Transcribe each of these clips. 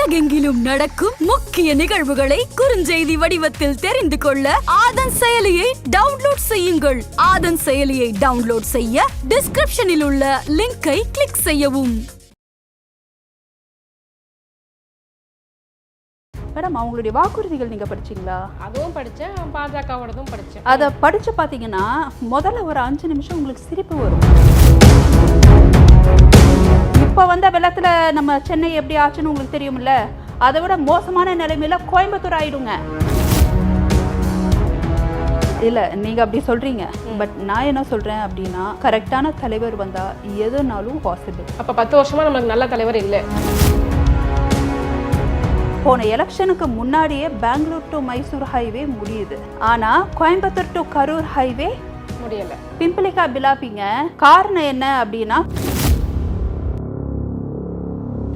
உலகெங்கிலும் நடக்கும் முக்கிய நிகழ்வுகளை குறுஞ்செய்தி வடிவத்தில் தெரிந்து கொள்ள ஆதன் செயலியை டவுன்லோட் செய்யுங்கள். ஆதன் செயலியை டவுன்லோட் செய்ய டிஸ்கிரிப்ஷனில் உள்ள லிங்கை கிளிக் செய்யவும். மேடம், அவங்களுடைய வாக்குறுதிகள் நீங்க படிச்சீங்களா? அதுவும் படிச்சேன், பாஜகவோடதும் படிச்சேன். அதை படிச்சு பாத்தீங்கன்னா முதல்ல ஒரு 5 நிமிஷம் உங்களுக்கு சிரிப்பு வரும். இப்ப வந்த வெள்ளத்துல நம்ம சென்னை எப்படி ஆச்சுன்னு உங்களுக்கு தெரியும்ல, அதை விட மோசமான நிலைமையில கோயம்புத்தூர் ஆயிடுங்க. இல்ல நீங்க அப்படி சொல்றீங்க, பட் நான் என்ன சொல்றேன் அப்படின்னா, கரெக்டான தலைவர் வந்தா எதுனாலும் பாசிபிள். அப்ப 10 வருஷமா நமக்கு நல்ல தலைவர் இல்லை. போன எலெக்ஷனுக்கு முன்னாடியே பெங்களூர் டு மைசூர் ஹைவே முடியுது, ஆனா கோயம்புத்தூர் டு கரூர் ஹைவே முடியல. பிம்பிளிகா பிலாப்பிங்க. காரணம் என்ன அப்படின்னா,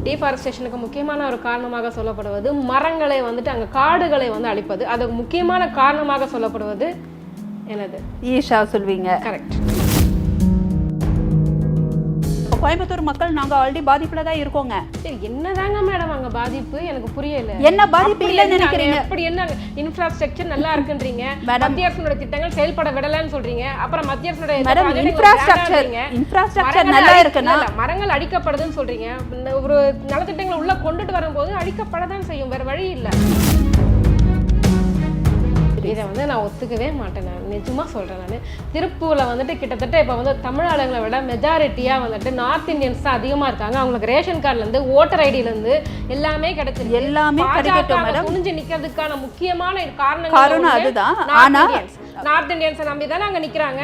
டீஃபாரஸ்டேஷனுக்கு முக்கியமான ஒரு காரணமாக சொல்லப்படுவது மரங்களை வந்துட்டு அங்க காடுகளை வந்து அழிப்பது. அதுக்கு முக்கியமான காரணமாக சொல்லப்படுவது என்னது? ஈஷா சொல்வீங்க. கரெக்ட். கோயம்புத்தூர் மக்கள் நாங்க ஆல்ரெடி பாதிப்புல தான் இருக்கோங்க. சரி, என்னதாங்க மேடம் அங்க பாதிப்பு? எனக்கு புரியல. என்ன பாதிப்பு இல்லைன்னு நினைக்கிறீங்க? எப்படி என்ன இன்ஃப்ராஸ்ட்ரக்சர் நல்லா இருக்குன்றீங்க, மத்திய அரசுடைய திட்டங்கள் செயல்பட விடலன்னு சொல்றீங்க, அப்புறம் மத்திய அரசுடைய இன்ஃப்ராஸ்ட்ரக்சர் நல்லா இருக்குன்னா மரங்கள் அழிக்கப்படுதுன்னு சொல்றீங்க. ஒரு நலத்திட்டங்களை உள்ள கொண்டுட்டு வரும்போது அழிக்கப்படதான் செய்யும், வேற வழி இல்லை. இதை வந்து நான் ஒத்துக்கவே மாட்டேன். நான் நிஜமா சொல்றேன். நான் திருப்பூர்ல வந்துட்டு கிட்டத்தட்ட இப்போ வந்து தமிழ் ஆளுங்களை விட மெஜாரிட்டியா வந்துட்டு நார்த் இந்தியன்ஸ் தான் அதிகமா இருக்காங்க. அவங்களுக்கு ரேஷன் கார்டுல இருந்து ஓட்டர் ஐடியில இருந்து எல்லாமே கிடைச்சிருக்கு. எல்லாமே கிடைக்கட்டும் மேடம். துணிஞ்சு நிக்கிறதுக்கான முக்கியமான காரணம் அதுதான். ஆனா நார்த் இந்தியன்ஸை நம்பி தானே அங்க நிக்கிறாங்க.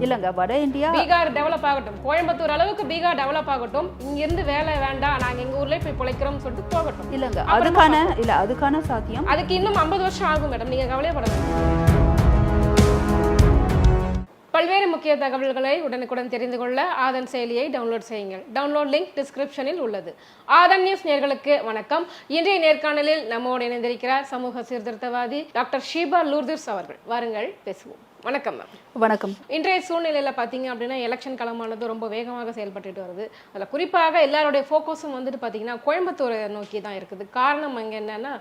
இல்லங்க, வட இந்தியா பீகார் டெவலப் ஆகட்டும், கோயம்புத்தூர் அளவுக்கு பீகார் டெவலப் ஆகட்டும், இங்க இருந்து வேலை வேண்டாம், நாங்க எங்க ஊர்லயே போய் பிழைக்கிறோம்னு சொல்லிட்டு போகட்டும். இல்லங்க, அதுக்கான சாத்தியம் அதுக்கு இன்னும் 50 வருஷம் ஆகும் மேடம், நீங்க கவலைப்பட வேண்டாம். பல்வேறு முக்கிய தகவல்களை உடனுக்குடன் தெரிந்து கொள்ள ஆதன் செயலியை டவுன்லோட் செய்யுங்கள். டவுன்லோட் லிங்க் டிஸ்கிரிப்ஷனில் உள்ளது. ஆதன் நியூஸ் நேயர்களுக்கு வணக்கம். இன்றைய நேர்காணலில் நம்மோடு இணைந்திருக்கிறார் சமூக சீர்திருத்தவாதி டாக்டர் ஷீபா லூர்திஸ் அவர்கள். வாருங்கள் பேசுவோம். வணக்கம் மேம். வணக்கம். இன்றைய சூழ்நிலையில் பார்த்தீங்க அப்படின்னா எலெக்ஷன் களமானது ரொம்ப வேகமாக செயல்பட்டு வருது. அதில் குறிப்பாக எல்லாருடைய ஃபோக்கஸும் வந்துட்டு பார்த்தீங்கன்னா கோயம்புத்தூரை நோக்கி தான் இருக்குது. காரணம் அங்கே என்னன்னா,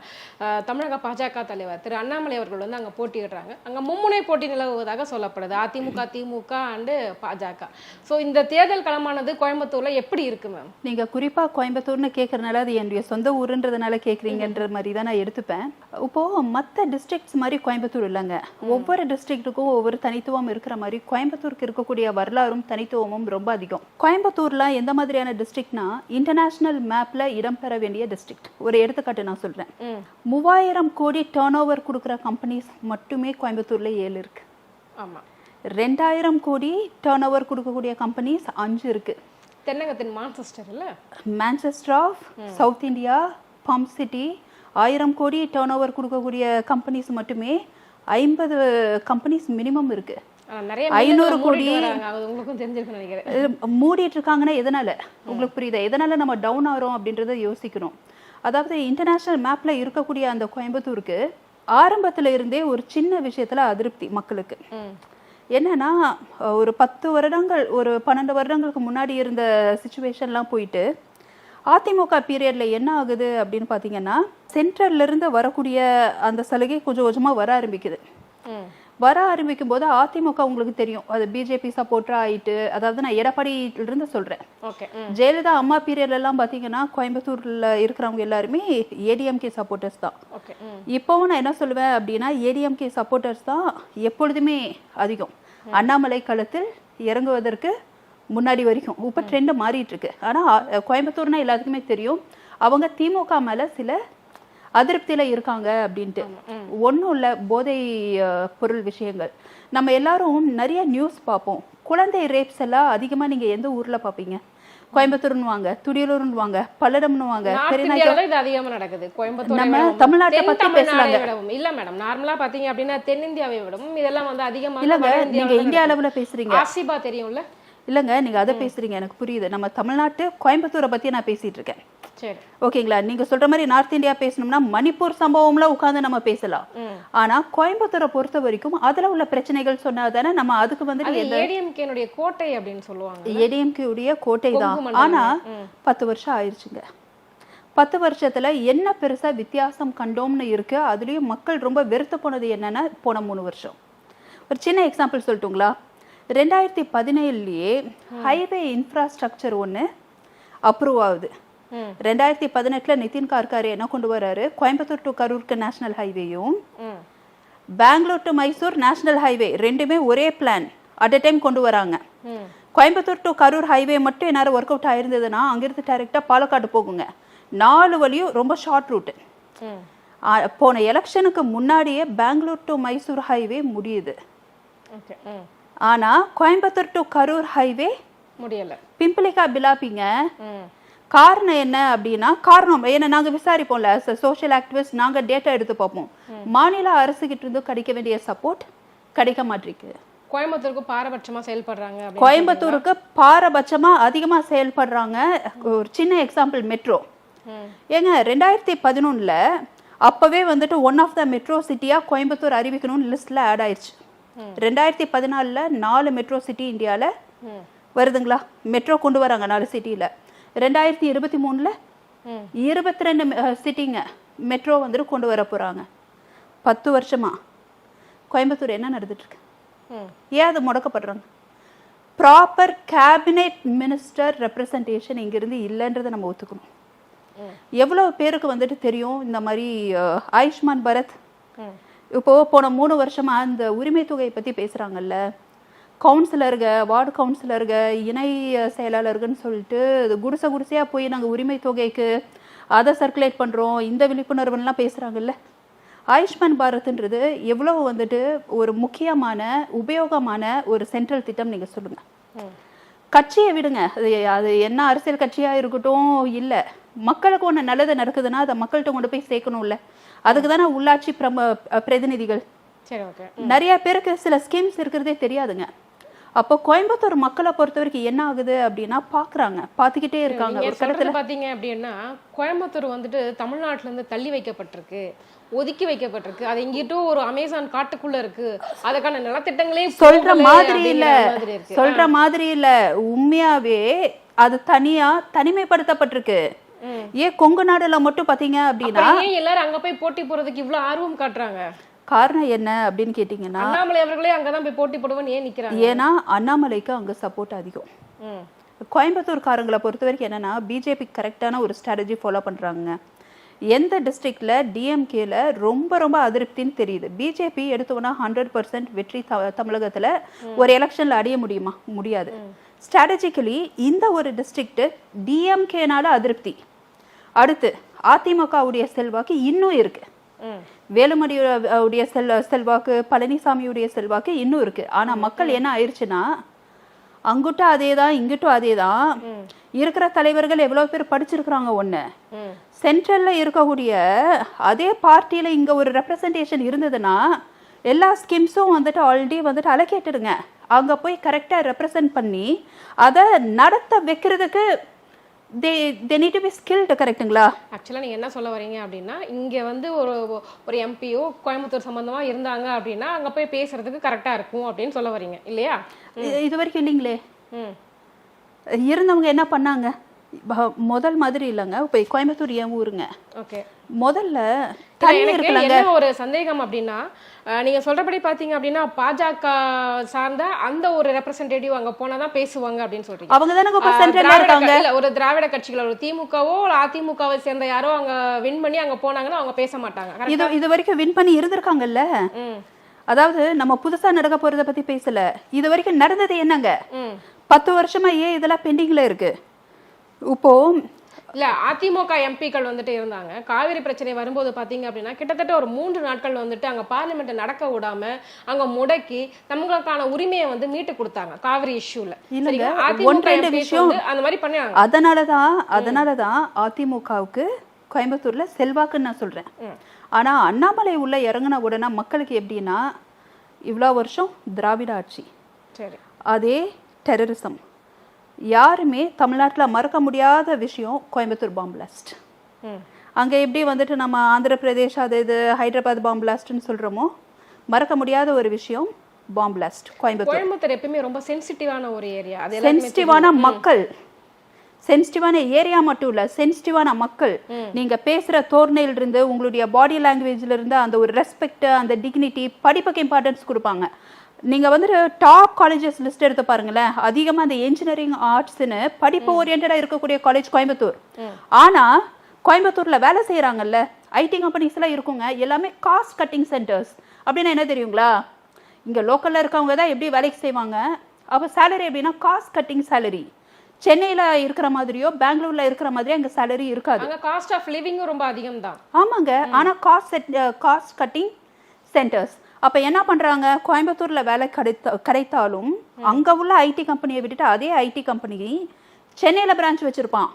தமிழக பாஜக தலைவர் திரு அண்ணாமலை அவர்கள் வந்து அங்கே போட்டியிடுறாங்க. அங்கே மும்முனை போட்டி நிலவுவதாக சொல்லப்படுது, அதிமுக, திமுக அண்டு பாஜக. ஸோ இந்த தேர்தல் களமானது கோயம்புத்தூர்ல எப்படி இருக்கு மேம்? நீங்க குறிப்பா கோயம்புத்தூர்னு கேட்கறதுனால அது என்னுடைய சொந்த ஊருன்றதுனால கேட்குறீங்கன்ற மாதிரி தான் நான் எடுத்துப்பேன். இப்போ மற்ற டிஸ்ட்ரிக்ட்ஸ் மாதிரி கோயம்புத்தூர் இல்லைங்க. ஒவ்வொரு டிஸ்ட்ரிக்ட்டுக்கும் ஒவ்வொரு தனித்துவம் இருக்கிற மாதிரி கோயம்புத்தூருக்கு இருக்கக்கூடிய வரலாறும் தனித்துவமும் ரொம்ப அதிகம். கோயம்புத்தூர்ல எந்த மாதிரியான டிஸ்ட்ரிக்ட்னா, இன்டர்நேஷனல் மேப்ல இடம்பெற வேண்டிய டிஸ்ட்ரிக்ட். ஒரு எடுத்துக்காட்டு நான் சொல்றேன். 3000 கோடி டர்ன் ஓவர் கொடுக்குற கம்பெனிஸ் மட்டுமே கோயம்புத்தூர்ல 7 இருக்கு. ஆமா. 2000 கோடி டர்ன் ஓவர் கொடுக்கக்கூடிய கம்பெனிஸ் 5 இருக்கு. தென்னகத்தின் மான்செஸ்டர் இல்ல, Manchester of south India, pump city. 1000 crore turn over கொடுக்கக்கூடிய கம்பெனிஸ் மட்டுமே 50 கம்பெனிஸ் மினிமம் இருக்கு. 500 கோடி மூடிட்டு இருக்காங்கன்னா எதனால உங்களுக்கு புரியுதா? எதனால நம்ம டவுன் ஆகிறோம் அப்படின்றத யோசிக்கணும். அதாவது இன்டர்நேஷனல் மேப்ல இருக்கக்கூடிய அந்த கோயம்புத்தூருக்கு ஆரம்பத்துல இருந்தே ஒரு சின்ன விஷயத்துல அதிருப்தி மக்களுக்கு. என்னன்னா, ஒரு 10 வருடங்கள், ஒரு 12 வருடங்களுக்கு முன்னாடி இருந்த சிச்சுவேஷன்லாம் போயிட்டு அதிமுக பீரியட்ல என்ன ஆகுது அப்படின்னு பாத்தீங்கன்னா, சென்ட்ரல்ல இருந்து வரக்கூடிய அந்த சலுகை கொஞ்சம் கொஞ்சமா வர ஆரம்பிக்குது. வர ஆரம்பிக்கும் போது அதிமுக உங்களுக்கு தெரியும், அது பிஜேபி சப்போர்ட்டா ஆயிட்டு, அதாவது நான் எடப்பாடியில இருந்து சொல்றேன். ஜெயலலிதா அம்மா பீரியட்ல எல்லாம் பாத்தீங்கன்னா கோயம்புத்தூர்ல இருக்கிறவங்க எல்லாருமே ஏடிஎம்கே சப்போர்ட்டர்ஸ் தான். இப்போவும் நான் என்ன சொல்லுவேன் அப்படின்னா, ஏடிஎம்கே சப்போர்ட்டர்ஸ் தான் எப்பொழுதுமே அதிகம். அண்ணாமலை களத்தில் இறங்குவதற்கு முன்னாடி வரைக்கும் இப்போ ட்ரெண்ட் மாறிட்டு இருக்கு. ஆனா கோயம்புத்தூர்னா எல்லாத்துக்குமே தெரியும், அவங்க திமுக மேல சில அதிருப்தியில இருக்காங்க அப்படின்ட்டு. ஒன்றும் இல்லை, போதை பொருள் விஷயங்கள். நம்ம எல்லாரும் நிறைய நியூஸ் பார்ப்போம். குழந்தை ரேப்ஸ் எல்லாம் அதிகமா நீங்க எந்த ஊர்ல பாப்பீங்க? கோயம்புத்தூர்னு வாங்க, துடியலூர்னு வாங்க, பல்லடம்னு வாங்க. அதிகமா நடக்குது கோயம்புத்தூர். நம்ம தமிழ்நாட்டை பத்தி பேசலாங்க. இல்ல மேடம், நார்மலா பாத்தீங்க அப்படின்னா தென்னிந்தியாவை விடவும் இதெல்லாம் வந்து அதிகமா இல்லங்க. நீங்க இந்தியா அளவுல பேசுறீங்க. ஆசிபா தெரியும்ல? இல்லங்க, நீங்க அதை பேசுறீங்க, எனக்கு புரியுது. நம்ம தமிழ்நாட்டு கோயம்புத்தூரை பத்தி நான் பேசிட்டு இருக்கேன். சரி ஓகேங்களா? நீங்க சொல்ற மாதிரி நார்த் இந்தியா பேசணும்னா மணிப்பூர் சம்பவம்ல உட்கார்ந்து நம்ம பேசலாம். ஆனா கோயம்புத்தூரை பொறுத்த வரைக்கும் அதுல உள்ள பிரச்சனைகள் சொன்னாதானே நம்ம அதுக்கு வந்து ஏடிஎம்கேனுடைய கோட்டை அப்படின்னு சொல்லுவாங்க. ஏடிஎம்கே உடைய கோட்டை தான். ஆனா 10 வருஷம் ஆயிடுச்சுங்க. 10 வருஷத்துல என்ன பெருசா வித்தியாசம் கண்டோம்னு இருக்கு. அதுலயும் மக்கள் ரொம்ப வெறுத்து போனது என்னன்னா போன 3 வருஷம். ஒரு சின்ன எக்ஸாம்பிள் சொல்லட்டுங்களா? 2017லயே ஹைவே இன்ஃப்ராஸ்ட்ரக்சர் ஒன்று அப்ரூவ் ஆகுது. 2018ல நிதின் கட்கரி என்ன கொண்டு வராரு, கோயம்புத்தூர் டு கரூருக்கு நேஷனல் ஹைவேயும் Bangalore to Mysore national highway ரெண்டுமே ஒரே பிளான் அட் அ டைம் கொண்டு வராங்க. கோயம்புத்தூர் டு கரூர் ஹைவே மட்டும் என்ன ஒர்க் அவுட் ஆயிருந்ததுன்னா அங்கிருந்து டைரெக்டாக பாலக்காடு போகுங்க. 4 வழியும் ரொம்ப ஷார்ட் ரூட்டு. போன எலெக்ஷனுக்கு முன்னாடியே பெங்களூர் டு மைசூர் ஹைவே முடியுது. ஆனா கோயம்புத்தூர் டு கரூர் ஹைவே முடியல. பிம்பிளிகா பிலாப்பிங்க. காரணம் என்ன அப்படின்னா, காரணம் ஏன்னா நாங்க விசாரிப்போம்ல, சோஷியல் ஆக்டிவிஸ்ட், நாங்க டேட்டா எடுத்து பார்ப்போம். மாநில அரசுகிட்ட இருந்து கிடைக்க வேண்டிய சப்போர்ட் கிடைக்க மாட்டேங்குது. கோயம்புத்தூருக்கு பாரபட்சமா செயல்படுறாங்க. கோயம்புத்தூருக்கு பாரபட்சமா அதிகமா செயல்படுறாங்க. ஒரு சின்ன எக்ஸாம்பிள் மெட்ரோ. ஏங்க 2011ல அப்பவே வந்துட்டு ஒன் ஆஃப் த மெட்ரோ சிட்டியா கோயம்புத்தூர் அறிவிக்கணும்னு லிஸ்ட்ல ஆட் ஆயிடுச்சு. 2014ல 4 மெட்ரோ சிட்டி இந்தியால வருதுங்களா, மெட்ரோ கொண்டு வராங்க 4 சிட்டியில. 2023ல 22 சிட்டிங்க மெட்ரோ வந்துட்டு கொண்டு வர போறாங்க. 10 வருஷமா கோயம்புத்தூர் என்ன நடந்துட்டு இருக்கு? ஏன் அது முடக்கப்படுறாங்க? ப்ராப்பர் கேபினெட் மினிஸ்டர் ரெப்ரசன்டேஷன் இங்கிருந்து இல்லைன்றதை நம்ம ஒத்துக்கணும். எவ்வளவு பேருக்கு வந்துட்டு தெரியும் இந்த மாதிரி ஆயுஷ்மான் பாரத்? இப்போ போன 3 வருஷமா இந்த உரிமை தொகையை பத்தி பேசுறாங்கல்ல, கவுன்சிலருங்க, வார்டு கவுன்சிலருங்க, இணை செயலாளர்கள்னு சொல்லிட்டு குடிசையா போய் நாங்கள் உரிமை தொகைக்கு அதை சர்க்குலேட் பண்ணுறோம், இந்த விழிப்புணர்வுலாம் பேசுகிறாங்கல்ல. ஆயுஷ்மான் பாரத்ன்றது எவ்வளோ வந்துட்டு ஒரு முக்கியமான உபயோகமான ஒரு சென்ட்ரல் திட்டம் நீங்கள் சொல்லுங்கள். கட்சியை விடுங்க, அது என்ன அரசியல் கட்சியாக இருக்கட்டும், இல்லை மக்களுக்கு ஒன்று நல்லது நடக்குதுன்னா அதை மக்கள்கிட்ட கொண்டு போய் சேர்க்கணும்ல. அதுக்கு தானே உள்ளாட்சி பிரதிநிதிகள். நிறைய பேருக்கு சில ஸ்கீம்ஸ் இருக்கிறதே தெரியாதுங்க. அப்போ கோயம்புத்தூர் மக்களை பொறுத்த வரைக்கும் என்ன ஆகுது அப்படின்னா பாக்குறாங்க, பாத்துக்கிட்டே இருக்காங்க. ஒரு கடத்துல பாத்தீங்க அப்படின்னா கோயம்புத்தூர் வந்துட்டு தமிழ்நாட்டுல இருந்து தள்ளி வைக்கப்பட்டிருக்கு, ஒதுக்கி வைக்கப்பட்டிருக்கு. அது இங்கிட்டும் ஒரு அமேசான் காட்டுக்குள்ள இருக்கு. அதுக்கான நலத்திட்டங்களே சொல்ற மாதிரி இல்ல. உண்மையாவே அது தனியா தனிமைப்படுத்தப்பட்டிருக்கு. ஏன் கொங்கு நாடுல மட்டும் பாத்தீங்க அப்படின்னா எல்லாரும் அங்க போய் போட்டி போறதுக்கு இவ்வளவு ஆர்வம் காட்டுறாங்க? காரணம் என்ன அப்படின்னு கேட்டீங்கன்னா, அண்ணாமலை அவர்களே அங்கதான் போய் போட்டி போடுவேன்னு ஏன் நிக்கிறாங்க? ஏன்னா அண்ணாமலைக்கு அங்க சப்போர்ட் அதிகம். கோயம்புத்தூர்காரங்களை பொறுத்த வரைக்கும் என்னன்னா, பிஜேபி கரெக்டான ஒரு ஸ்ட்ராட்டஜி ஃபாலோ பண்றாங்க. எந்த டிஸ்ட்ரிக்ட்ல டிஎம்கேல ரொம்ப ரொம்ப அதிருப்தின்னு தெரியுது. பிஜேபி எடுத்தோன்னா 100% வெற்றி தமிழகத்துல ஒரு எலெக்ஷன்ல அடைய முடியுமா? முடியாது. ஸ்ட்ராட்டஜிக்கலி இந்த ஒரு டிஸ்ட்ரிக்ட் டிஎம்கேனால அதிருப்தி. அடுத்து அதிமுகவுடைய செல்வாக்கு இன்னும் இருக்கு, வேலுமணியுடைய செல்வாக்கு, பழனிசாமியுடைய செல்வாக்கு இன்னும் இருக்கு. ஆனா மக்கள் என்ன ஆயிடுச்சுன்னா, அங்குட்டும் அதேதான் இங்கிட்டும் அதேதான். இருக்கிற தலைவர்கள் எவ்வளவு பேர் படிச்சிருக்கிறாங்க. ஒண்ணு சென்ட்ரல்ல இருக்கக்கூடிய அதே பார்ட்டியில இங்க ஒரு ரெப்ரசன்டேஷன் இருந்ததுன்னா எல்லா ஸ்கீம்ஸும் வந்துட்டு ஆல்ரெடி வந்துட்டு அலோகேட்டடுங்க. அங்க போய் கரெக்டா ரெப்ரசன்ட் பண்ணி அதை நடத்த வைக்கிறதுக்கு they need to be skilled. கரெக்ட்டுங்களா? ஆக்சுவலா நீங்க என்ன சொல்ல வரீங்க அப்படின்னா, இங்க வந்து ஒரு எம்பியோ கோயம்புத்தூர் சம்பந்தமா இருந்தாங்க அப்படின்னா அங்க போய் பேசுறதுக்கு கரெக்டா இருக்கும் அப்படின்னு சொல்ல வரீங்க இல்லையா? இது வரைக்கும் இல்லைங்களே. இருந்தவங்க என்ன பண்ணாங்க? முதல் மாதிரி இல்லைங்க. இப்போ கோயம்புத்தூர் ஏன் ஊருங்க? ஓகே, முதல்ல தண்ணி இருக்கலங்க. என்ன ஒரு சந்தேகம் அப்படின்னா, நீங்க சொல்றபடி பாத்தீங்க அப்படின்னா பாஜக சார்ந்த அந்த ஒரு ரெப்ரசன்டேட்டிவ் அங்க போனாதான் பேசுவாங்க அப்படின்னு சொல்றீங்க. அவங்க தானே சென்ட்ரல்ல இருக்காங்க. இல்ல ஒரு திராவிட கட்சிகள், ஒரு திமுகவோ அதிமுகவை சேர்ந்த யாரோ அங்க வின் பண்ணி அங்க போனாங்கன்னா அவங்க பேச மாட்டாங்க. இது வரைக்கும் வின் பண்ணி இருந்திருக்காங்கல்ல. அதாவது நம்ம புதுசா நடக்க போறத பத்தி பேசல. இது வரைக்கும் நடந்தது என்னங்க? 10 வருஷமா ஏன் இதெல்லாம் பெண்டிங்ல இருக்கு? இப்போ இல்ல அதிமுக எம்பிக்கள் வந்துட்டு இருந்தாங்க. காவிரி பிரச்சனை வரும்போது பாத்தீங்க அப்படின்னா கிட்டத்தட்ட ஒரு 3 நாட்கள் வந்துட்டு அங்க பார்லிமெண்ட் நடக்க விடாம அங்க முடக்கி தங்களுக்கான உரிமையை வந்து மீட்டு கொடுத்தாங்க காவிரி இஷ்யூல. ஒன்று விஷயம் அந்த மாதிரி பண்ணாங்க. அதனாலதான் அதிமுகவுக்கு கோயம்புத்தூர்ல செல்வாக்குன்னு நான் சொல்றேன். ஆனா அண்ணாமலை உள்ள இறங்கின உடனே மக்களுக்கு எப்படின்னா, இவ்வளவு வருஷம் திராவிட ஆட்சி, அதே டெரரிசம், யாருமே தமிழ்நாட்டில் மறக்க முடியாத விஷயம் கோயம்புத்தூர் பாம் பிளாஸ்ட். அங்கே எப்படி வந்துட்டு நம்ம ஆந்திர பிரதேஷ் அது இது ஹைதராபாத் பாம் பிளாஸ்ட்னு சொல்கிறோமோ, மறக்க முடியாத ஒரு விஷயம் பாம் பிளாஸ்ட் கோயம்புத்தூர். கோயம்புத்தூர் எப்பயுமே ரொம்ப சென்சிட்டிவான ஒரு ஏரியா. அது சென்சிட்டிவான மக்கள், சென்சிட்டிவான ஏரியா மட்டும் இல்ல, சென்சிட்டிவான மக்கள். நீங்க பேசுற தோரணையில இருந்து, உங்களுடைய பாடி லாங்குவேஜ்ல இருந்து அந்த ஒரு ரெஸ்பெக்ட், அந்த டிக்னிட்டி, படிப்புக்கு இம்பார்ட்டன்ஸ் கொடுப்பாங்க. நீங்க வந்துட்டு டாப் காலேஜஸ் லிஸ்ட் எடுத்து பாருங்களேன், அதிகமா அந்த இன்ஜினியரிங் ஆர்ட்ஸ்னு படிப்பு ஓரியன்டா இருக்கக்கூடிய காலேஜ் கோயம்புத்தூர். ஆனா கோயம்புத்தூர்ல வேலை செய்யறாங்கல்ல ஐடி கம்பெனிஸ் எல்லாம் இருக்குங்க, எல்லாமே காஸ்ட் கட்டிங் சென்டர்ஸ். அப்படின்னா என்ன தெரியுங்களா? இங்க லோக்கல்ல இருக்கவங்க தான் எப்படி வேலைக்கு செய்வாங்க, அப்ப சேலரி எப்படின்னா காஸ்ட் கட்டிங் சேலரி. சென்னையில இருக்கிற மாதிரியோ பெங்களூர்ல இருக்கிற மாதிரியோ அங்க சேலரி இருக்காது. அங்க காஸ்ட் ஆஃப் லிவிங்கும் ரொம்ப அதிகம் தான். ஆமாங்க, ஆனா காஸ்ட் கட்டிங் சென்டர்ஸ். அப்ப என்ன பண்றாங்க, கோயம்புத்தூர்ல வேலை கிடைத்தாலும் அங்க உள்ள ஐடி கம்பெனியை விட்டுட்டு அதே ஐடி கம்பெனி சென்னையில பிரான்ச் வச்சிருப்பான்,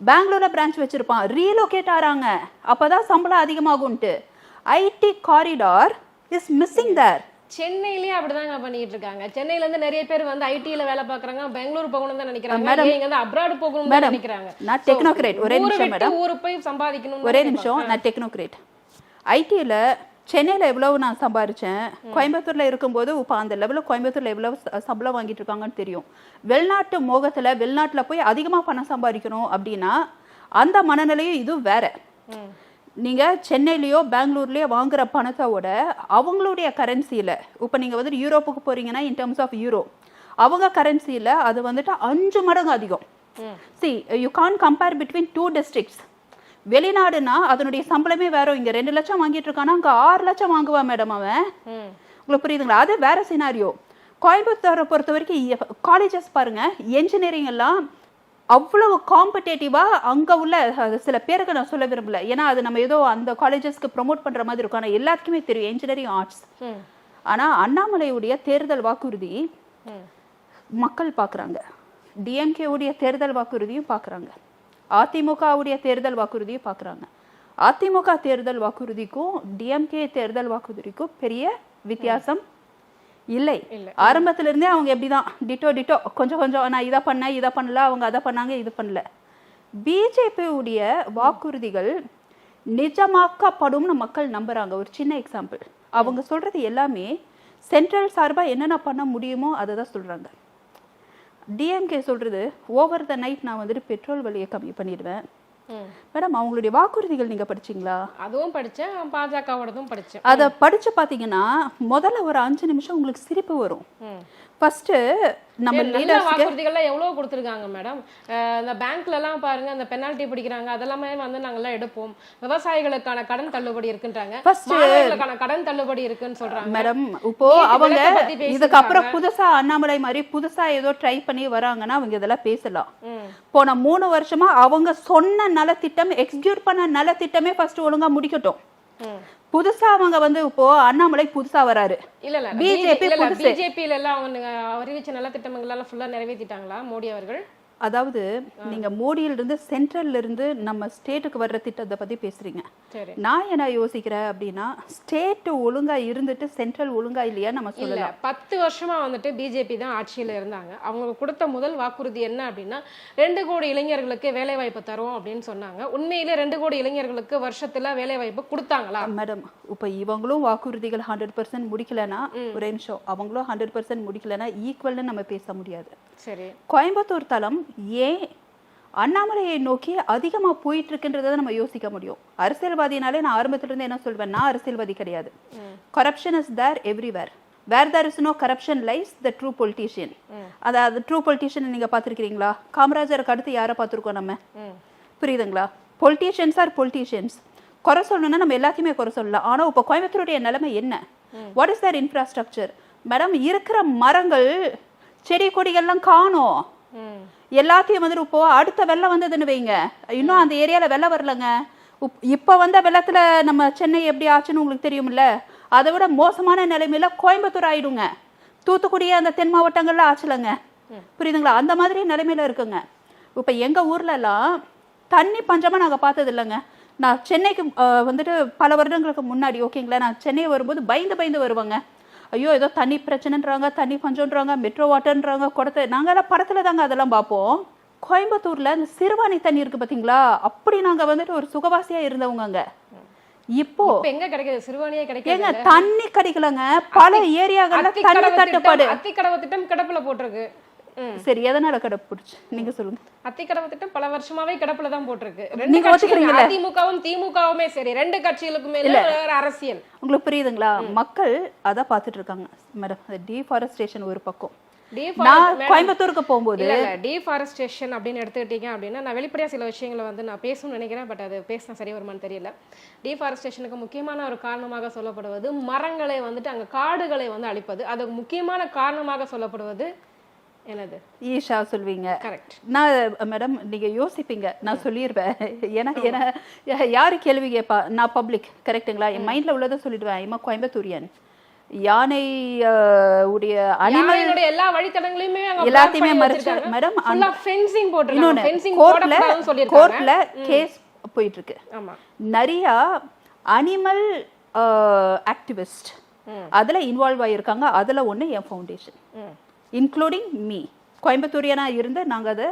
பெங்களூர்ல பிரான்ச் வச்சிருப்பான், ரீலோகேட் ஆறாங்க. அப்பதான் சம்பளம் அதிகமாகும்ட்டு. ஐடி காரிடார் இஸ் மிஸ்ஸிங் தேர். சென்னையிலேயே அப்படிதாங்க பண்ணிட்டு இருக்காங்க. சென்னையில இருந்து நிறைய பேர் வந்து ஐடில வேலை பாக்குறாங்க, பெங்களூர் போகணும் தான் நினைக்கிறாங்க, இங்க வந்து அப்ராட் போகணும் தான் நினைக்கிறாங்க. நான் டெக்னோக்ரேட். ஒரே நிமிஷம் மேடம், ஊரு போய் சம்பாதிக்கணும். ஒரே நிமிஷம், நான் டெக்னோக்ரேட். ஐடில சென்னையில எவ்வளவு நான் சம்பாதிச்சேன், கோயம்புத்தூர்ல இருக்கும்போது இப்போ அந்த லெவலில் கோயம்புத்தூர்ல எவ்வளவு சம்பளம் வாங்கிட்டு இருக்காங்கன்னு தெரியும். வெளிநாட்டு மோகத்துல வெளிநாட்டுல போய் அதிகமா பணம் சம்பாதிக்கணும் அப்படின்னா அந்த மனநிலையும் இது வேற. நீங்க சென்னையிலயோ பெங்களூர்லயோ வாங்குற பணத்தோட அவங்களுடைய கரன்சியில, இப்போ நீங்க வந்து யூரோப்புக்கு போறீங்கன்னா இன் டர்ம்ஸ் ஆஃப் யூரோ, அவங்க கரன்சியில அது வந்துட்டு 5 மடங்கு அதிகம். See, you can't compare between two districts. வெளிநாடுனா அதனுடைய சம்பளமே வேற. இங்க 2 லட்சம் வாங்கிட்டு இருக்கானா அங்க 6 லட்சம் வாங்குவா மேடம் அவன். உங்களுக்கு புரியுதுங்களா? அது வேற சினாரியோ. கோயம்புத்தூரை பொறுத்த வரைக்கும் காலேஜஸ் பாருங்க, என்ஜினியரிங் எல்லாம் அவ்வளவு காம்படேட்டிவா அங்க உள்ள சில பேருக்கு நான் சொல்ல விரும்பல, ஏன்னா அது நம்ம ஏதோ அந்த காலேஜஸ்க்கு ப்ரொமோட் பண்ற மாதிரி இருக்கும். ஆனா எல்லாத்துக்குமே தெரியும் என்ஜினியரிங் ஆர்ட்ஸ். ஆனா அண்ணாமலையுடைய தேர்தல் வாக்குறுதி மக்கள் பாக்குறாங்க, டிஎம்கே உடைய தேர்தல் வாக்குறுதியும் பாக்குறாங்க, அதிமுகவுடைய தேர்தல் வாக்குறுதியும் பாக்குறாங்க. அதிமுக தேர்தல் வாக்குறுதிக்கும் டிஎம்கே தேர்தல் வாக்குறுதிக்கும் பெரிய வித்தியாசம் இல்லை. ஆரம்பத்துல இருந்தே அவங்க எப்படிதான் டிட்டோ கொஞ்சம் கொஞ்சம் நான் இதை பண்ணேன் இதை பண்ணல, அவங்க அதை பண்ணாங்க இது பண்ணல. பிஜேபி உடைய வாக்குறுதிகள் நிஜமாக்கப்படும்னு மக்கள் நம்புறாங்க. ஒரு சின்ன எக்ஸாம்பிள், அவங்க சொல்றது எல்லாமே சென்ட்ரல் சார்பா என்னென்ன பண்ண முடியுமோ அதை தான் சொல்றாங்க. டிஎம்கே சொல்றது ஓவர் த நைட் நான் வந்துட்டு பெட்ரோல் விலையை கம்மி பண்ணிடுவேன். மேடம் அவங்களுடைய வாக்குறுதிகள் நீங்க படிச்சீங்களா? அதுவும் படிச்சேன், பாஜகவோடதும் படிச்சேன். அதை படிச்சு பாத்தீங்கன்னா முதல்ல ஒரு 5 நிமிஷம் உங்களுக்கு சிரிப்பு வரும். ஃபர்ஸ்ட் நம்ம வாக்குறுதிகள்லாம் எவ்வளவு கொடுத்துருக்காங்க மேடம். இந்த பேங்க்ல எல்லாம் பாருங்க, அந்த பெனால்டி பிடிக்கிறாங்க, அதெல்லாமே வந்து நாங்கெல்லாம் எடுப்போம். விவசாயிகளுக்கான கடன் தள்ளுபடி இருக்குன்றாங்க, மாணவர்களுக்கான கடன் தள்ளுபடி இருக்குன்னு சொல்றாங்க மேடம். இப்போ அவங்க இதுக்கப்புறம் புதுசா அண்ணாமலை மாதிரி புதுசா ஏதோ ட்ரை பண்ணி வராங்கன்னா அவங்க இதெல்லாம் பேசலாம். போன 3 வருஷமா அவங்க சொன்ன நலத்திட்டம், எக்ஸிக்யூட் பண்ண நலத்திட்டமே ஃபர்ஸ்ட் ஒழுங்கா முடிக்கட்டும். புதுசா அவங்க வந்து இப்போ அண்ணாமலை புதுசா வராரு, இல்ல பிஜேபில எல்லாம் அவங்க அறிவிச்ச நல்ல திட்டங்கள் எல்லாம் ஃபுல்லா நிறைவேற்றிட்டாங்களா மோடி அவர்கள்? அதாவது நீங்க மோடியில இருந்து சென்ட்ரல்ல இருந்து நம்ம ஸ்டேட்டுக்கு வர்ற திட்டத்தை பத்தி பேசுறீங்க. நான் என்ன யோசிக்கிறேன் அப்படின்னா, ஸ்டேட் ஒழுங்கா இருந்துட்டு சென்ட்ரல் ஒழுங்கா இல்லையா நம்ம சொல்லலாம். 10 வருஷமா வந்துட்டு பிஜேபி தான் ஆட்சியில இருந்தாங்க. அவங்க கொடுத்த முதல் வாக்குறுதி என்ன அப்படின்னா 2 கோடி இளைஞர்களுக்கு வேலை வாய்ப்பு தரும் அப்படின்னு சொன்னாங்க. உண்மையிலே 2 கோடி இளைஞர்களுக்கு வருஷத்துல வேலை வாய்ப்பு கொடுத்தாங்களா மேடம்? இப்ப இவங்களும் வாக்குறுதிகள் 100% முடிக்கலன்னா, ஒரு நிமிஷம், அவங்களும் 100% முடிக்கலன்னா ஈக்குவல்னு நம்ம பேச முடியாது. சரி, கோயம்புத்தூர் தளம் ஏன் அண்ணாமலையை நோக்கி அதிகமா போயிட்டு இருக்குன்றதை நம்ம யோசிக்க முடியும். அரசியல்வாதினாலே நான் ஆரம்பத்துல இருந்து என்ன சொல்வேன், நான் அரசியல்வாதி கிடையாது. Corruption is there everywhere. Where there is no corruption lies the true politician. அதாவது ட்ரூ பொலிட்டீஷியன் நீங்க பாத்திருக்கீங்களா? காமராஜருக்கு அடுத்து யாரை பார்த்திருக்கோம் நம்ம? புரியுதுங்களா? Politicians are politicians. குறை சொல்லணும்னா நம்ம எல்லாத்தையுமே குறை சொல்லலாம். ஆனா இப்ப கோயம்புத்தூருடைய நிலைமை என்ன? What is their infrastructure? Madam இருக்கிற மரங்கள் செடி கொடிகள்லாம் காணோம். எல்லாத்தையும் வந்து இப்போ அடுத்த வெள்ளம் வந்ததுன்னு வைங்க, இன்னும் அந்த ஏரியால வெள்ளம் வரலங்க. இப்ப வந்த வெள்ளத்துல நம்ம சென்னை எப்படி ஆச்சுன்னு உங்களுக்கு தெரியும்ல, அதை விட மோசமான நிலைமையில கோயம்புத்தூர் ஆயிடுங்க. தூத்துக்குடியே அந்த தென் மாவட்டங்கள்ல ஆச்சுலங்க. புரியுதுங்களா? அந்த மாதிரி நிலைமையில இருக்குங்க. இப்ப எங்க ஊர்ல எல்லாம் தண்ணி பஞ்சமா நாங்க பார்த்தது இல்லைங்க. நான் சென்னைக்கு வந்துட்டு பல வருடங்களுக்கு முன்னாடி, ஓகேங்களா, நான் சென்னை வரும்போது பயந்து வருவாங்க. ஐயோ ஏதோ தண்ணி பிரச்சனைன்றாங்க, தண்ணி பஞ்சம்ன்றாங்க, மெட்ரோ வாட்டர்ன்றாங்க, குடத்தை. நாங்கெல்லாம் படத்துல தாங்க அதெல்லாம் பார்ப்போம். கோயம்புத்தூர்ல இந்த சிறுவாணி தண்ணி இருக்கு பாத்தீங்களா, அப்படி நாங்க வந்துட்டு ஒரு சுகவாசியா இருந்தவங்க அங்க. இப்போ எங்க கிடைக்குது? சிறுவாணியே ஏங்க கிடைக்குது. தண்ணி கிடைக்கலங்க. பல ஏரியாக்கள்ல தண்ணி தட்டுப்பாடு. அத்திக்கடவு திட்டம் கிடப்புல போட்டிருக்கு. சரி, எதனால கிடப்புடுச்சு நீங்க சொல்லுங்க. அத்திக்கடவு திட்டம் பல வருஷமாவே கிடப்புல தான் போட்டிருக்கு. நீங்க ஒத்துக்கிறீங்களா? அதிமுகவும் திமுகவுமே சரி, ரெண்டு கட்சிகளுக்குமே ஒரு அரசியல். உங்களுக்கு புரியுதுங்களா? மக்கள் அதான் பாத்துட்டு இருக்காங்க மேடம். டீஃபாரஸ்டேஷன் ஒரு பக்கம். நான் கோயம்புத்தூருக்கு போகும்போது டீஃபாரஸ்டேஷன் அப்படின்னு எடுத்துக்கிட்டீங்க அப்படின்னா, நான் வெளிப்படையா சில விஷயங்களை வந்து நான் பேசணும்னு நினைக்கிறேன். பட் அது பேசினா சரி வருமானு தெரியல. டீஃபாரஸ்டேஷனுக்கு முக்கியமான ஒரு காரணமாக சொல்லப்படுவது மரங்களை வந்துட்டு அங்க காடுகளை வந்து அழிப்பது. அதுக்கு முக்கியமான காரணமாக சொல்லப்படுவது என்னது? ஈஷா சொல்வீங்க. கரெக்ட். நான் மேடம் நீங்க யோசிப்பீங்க, நான் சொல்லிடுவேன். ஏன்னா யாரு கேள்வி கேட்பா? நான் பப்ளிக், கரெக்டுங்களா? என் மைண்ட்ல உள்ளதை சொல்லிடுவேன். இம்மா கோயம்புத்தூரியன். யானை உடைய அனிமல் எல்லா வழித்தடங்களையுமே எல்லாத்தையுமே மறைச்சு மேடம். ஃபென்சிங் இன்னொன்னு கோர்ட்ல கேஸ் போயிட்டு இருக்கு. நிறைய அனிமல் ஆக்டிவிஸ்ட் அதுல இன்வால்வ் ஆகியிருக்காங்க. அதுல ஒண்ணு என் ஃபவுண்டேஷன், இன்க்ளூடிங் மீ. கோயம்புத்தூரியனா இருந்து நாங்கள் அதை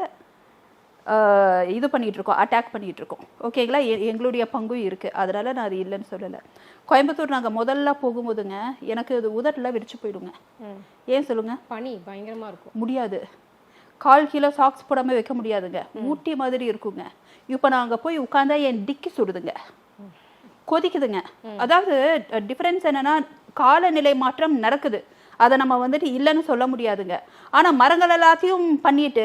இது பண்ணிட்டு இருக்கோம், அட்டாக் பண்ணிட்டு இருக்கோம். ஓகேங்களா? எங்களுடைய பங்கும் இருக்கு. அதனால நான் அது இல்லைன்னு சொல்லலை. கோயம்புத்தூர் நாங்கள் முதல்ல போகும்போதுங்க எனக்கு அது உதட்டில் வெடிச்சு போயிடுங்க. ஏன் சொல்லுங்க? பனி பயங்கரமா இருக்கும். முடியாது, 1/4 கிலோ சாக்ஸ் போடாம வைக்க முடியாதுங்க. ஊட்டி மாதிரி இருக்குங்க. இப்போ நாங்கள் போய் உட்காந்தா என் டிக்கி சுடுதுங்க, கொதிக்குதுங்க. அதாவது டிஃபரன்ஸ் என்னன்னா, காலநிலை மாற்றம் நடக்குது. அதை நம்ம வந்துட்டு இல்லைன்னு சொல்ல முடியாதுங்க. ஆனா மரங்கள் எல்லாத்தையும் பண்ணிட்டு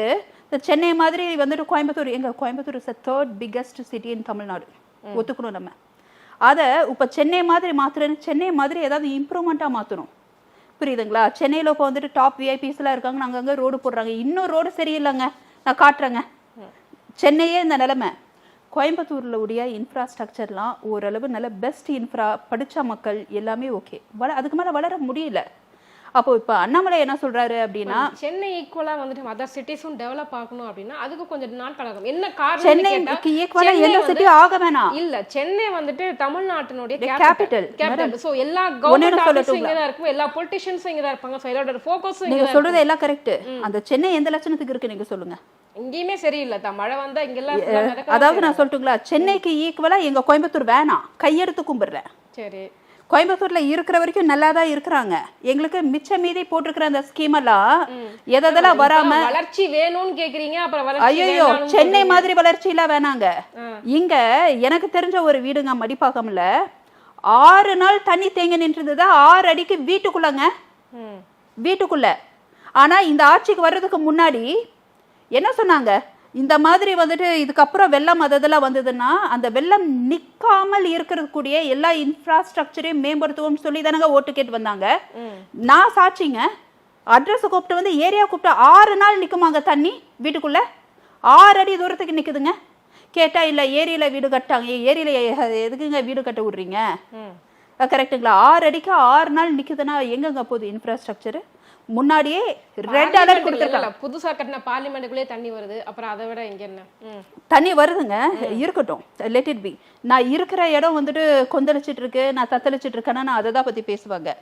சென்னை மாதிரி வந்துட்டு கோயம்புத்தூர், எங்க Coimbatore is 3rd biggest city இன் தமிழ்நாடு, ஒத்துக்கணும் நம்ம. அதை இப்போ சென்னை மாதிரி மாத்துறேன்னு சென்னை மாதிரி ஏதாவது இம்ப்ரூவ்மெண்ட்டாக மாற்றணும். புரியுதுங்களா? சென்னையில் இப்போ வந்துட்டு டாப் விஐபிஸ்லாம் இருக்காங்க, நாங்கள் அங்கே ரோடு போடுறாங்க. இன்னும் ரோடு சரியில்லைங்க, நான் காட்டுறேங்க. சென்னையே இந்த நிலைமை. கோயம்புத்தூரில் உடைய இன்ஃப்ராஸ்ட்ரக்சர்லாம் ஓரளவு நல்ல பெஸ்ட் இன்ஃப்ரா, படித்த மக்கள் எல்லாமே ஓகே. அதுக்கு மேலே வளர முடியல. அப்போ இப்ப அண்ணாமலை என்ன சொல்றாரு அப்படின்னா, சென்னை ஈக்குவலா வந்துட்டு அதர் சிட்டிஸும் டெவலப் ஆகணும் அப்படின்னா அதுக்கு கொஞ்சம் நாட்கள் ஆகும். என்ன காரணம்? சென்னைக்கு ஈக்குவலா எந்த சிட்டி ஆக வேணாம். இல்ல, சென்னை வந்துட்டு தமிழ்நாட்டினுடைய கேபிட்டல். சோ எல்லா கவர்மெண்ட் ஆபீஸும் இங்க தான் இருக்கும், எல்லா பொலிட்டிஷியன்ஸும் இங்க தான் இருப்பாங்க. சோ எல்லாரோட ஃபோக்கஸும் நீங்க சொல்றது எல்லாம் கரெக்ட். அந்த சென்னை எந்த லட்சணத்துக்கு இருக்கு நீங்க சொல்லுங்க? இங்கேயுமே சரியில்லை தான், மழை வந்தா இங்கெல்லாம். அதாவது நான் சொல்லட்டுங்களா, சென்னைக்கு ஈக்குவலா எங்க கோயம்புத்தூர் வேணாம், கையெடுத்து கும்பிடுறேன். சரி, கோயம்புத்தூர்ல இருக்கிற வரைக்கும் நல்லா தான் இருக்கிறாங்க. எங்களுக்கு மிச்ச மீதி போட்டிருக்கிற அந்த ஸ்கீம் எல்லாம் எதெல்லாம் வராம வளர்ச்சி வேணும்னு கேக்குறீங்க. அப்புறம் ஐயோ சென்னை மாதிரி வளர்ச்சி எல்லாம் வேணாங்க. இங்க எனக்கு தெரிஞ்ச ஒரு வீடுங்க மடிப்பாக்கம்ல 6 நாள் தண்ணி தேங்கி நின்றுதா 6 அடிக்கு வீட்டுக்குள்ளங்க, வீட்டுக்குள்ள. ஆனா இந்த ஆட்சிக்கு வர்றதுக்கு முன்னாடி என்ன சொன்னாங்க? இந்த மாதிரி வந்துட்டு இதுக்கப்புறம் வெள்ளம் அதெல்லாம் வந்ததுன்னா அந்த வெள்ளம் நிக்காமல் இருக்கிறதுக்கூடிய எல்லா இன்ஃப்ராஸ்ட்ரக்சரையும் மேம்படுத்துவோம்னு சொல்லி தானங்க ஓட்டு கேட்டு வந்தாங்க. நான் சாட்சிங்க. அட்ரஸ் கூப்பிட்டு வந்து ஏரியா கூப்பிட்டு 6 நாள் நிக்குமாங்க தண்ணி வீட்டுக்குள்ள. 6 அடி தூரத்துக்கு நிக்குதுங்க. கேட்டா இல்ல ஏரியில வீடு கட்டாங்க. ஏரியில எதுக்குங்க வீடு கட்ட விடுறீங்க? கரெக்டுங்களா? 6 அடிக்கு 6 நாள் நிக்குதுன்னா எங்கங்க போகுது இன்ஃப்ராஸ்ட்ரக்சர்? முன்னாடியே ரெட் அலர்ட் கொடுத்திருக்காங்க. புதுசா கட்டின பார்லிமெண்ட்டுக்குள்ளே தண்ணி வருது. அப்புறம் அதை விட இங்க என்ன தண்ணி வருதுங்க? இருக்கட்டும், லெட் இட் பி. நான் இருக்கிற இடம் வந்துட்டு கொந்தளிச்சிட்டு இருக்கு, நான் தத்தளிச்சிட்டு இருக்கேன்னா நான் அதை தான் பத்தி பேசுவாங்க.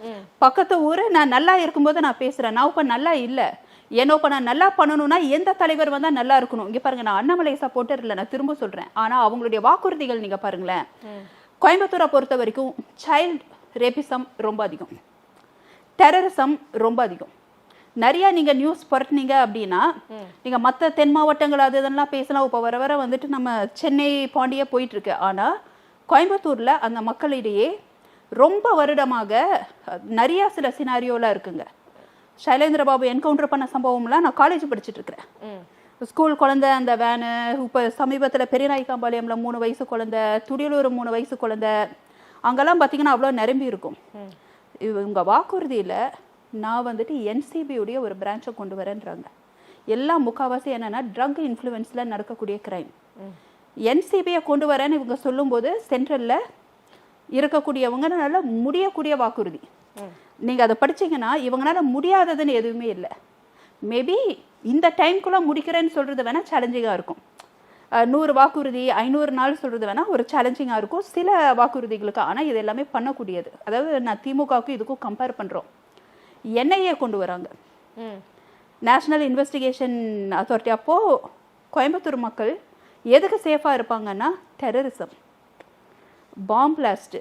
பக்கத்து ஊரு நான் நல்லா இருக்கும்போது நான் பேசுறேன். நான் இப்ப நல்லா இல்ல, ஏன்னா இப்ப நான் நல்லா பண்ணணும்னா எந்த தலைவர் வந்தா நல்லா இருக்கணும். இங்க பாருங்க, நான் அண்ணாமலை சப்போர்ட்டர் இல்ல, நான் திரும்ப சொல்றேன். ஆனா அவங்களுடைய வாக்குறுதிகள் நீங்க பாருங்களேன். கோயம்புத்தூரை பொறுத்த வரைக்கும் சைல்ட் ரேபிசம் ரொம்ப அதிகம், டெரரிசம் ரொம்ப அதிகம். நிறைய நீங்க நியூஸ் புரட்டினீங்க அப்படின்னா நீங்க மற்ற தென் மாவட்டங்கள் அது இதெல்லாம் பேசலாம். இப்போ வர வர வந்துட்டு நம்ம சென்னை பாண்டியே போயிட்டு இருக்கு. ஆனா கோயம்புத்தூர்ல அந்த மக்களிடையே ரொம்ப வருடமாக நிறைய சில சினாரியோலாம் இருக்குங்க. சைலேந்திர பாபு என்கவுண்டர் பண்ண சம்பவம்லாம் நான் காலேஜ் படிச்சுட்டு இருக்கிறேன். ஸ்கூல் குழந்தை அந்த வேனு, இப்போ சமீபத்தில் பெரியநாய்க்காம்பாளையம்ல 3 வயசு குழந்தை, துடியலூர் 3 வயசு குழந்தை, அங்கெல்லாம் பார்த்தீங்கன்னா அவ்வளோ நிரம்பி இருக்கும். இவங்க வாக்குறுதியில் நான் வந்துட்டு என்சிபியுடைய ஒரு பிரான்ச்சை கொண்டு வரேன்றாங்க. எல்லாம் முக்கால்வாசி என்னன்னா ட்ரக் இன்ஃப்ளூயன்ஸில் நடக்கக்கூடிய கிரைம். என்சிபியை கொண்டு வரேன்னு இவங்க சொல்லும்போது சென்ட்ரலில் இருக்கக்கூடியவங்கனால முடியக்கூடிய வாக்குறுதி. நீங்கள் அதை படிச்சீங்கன்னா இவங்களால முடியாததுன்னு எதுவுமே இல்லை. மேபி இந்த டைம்குள்ளே முடிக்கிறேன்னு சொல்கிறது வேணால் சேலஞ்சிங்காக இருக்கும். 100 வாக்குறுதி 500 நாள் சொல்கிறது வேணால் ஒரு சேலஞ்சிங்காக இருக்கும் சில வாக்குறுதிகளுக்கு. ஆனால் இது எல்லாமே பண்ணக்கூடியது. அதாவது நான் திமுகவுக்கும் இதுக்கும் கம்பேர் பண்ணுறோம். என்ஐஏ கொண்டு வராங்க, நேஷ்னல் இன்வெஸ்டிகேஷன் அத்தாரிட்டி. அப்போது கோயம்புத்தூர் மக்கள் எதுக்கு சேஃபாக இருப்பாங்கன்னா டெரரிசம், பாம் பிளாஸ்ட்டு.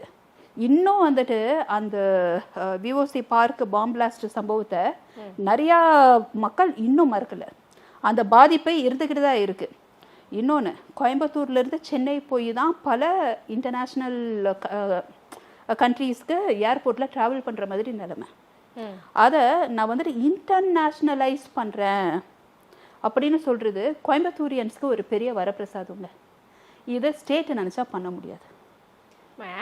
இன்னும் வந்துட்டு அந்த விஓசி பார்க் பாம் பிளாஸ்ட் சம்பவத்தை நிறையா மக்கள் இன்னும் மறக்கலை. அந்த பாதிப்பை இருந்துக்கிட்டு தான் இருக்குது. இன்னொன்று, கோயம்புத்தூர்லேருந்து சென்னை போய் தான் பல இன்டர்நேஷ்னல் கண்ட்ரீஸ்க்கு ஏர்போர்ட்டில் ட்ராவல் பண்ணுற மாதிரி நிலைமை. அதை நான் வந்துட்டு இன்டர்நேஷ்னலைஸ் பண்ணுறேன் அப்படின்னு சொல்கிறது கோயம்புத்தூரியன்ஸ்க்கு ஒரு பெரிய வரப்பிரசாதங்க. இதை ஸ்டேட் நினச்சா பண்ண முடியாது.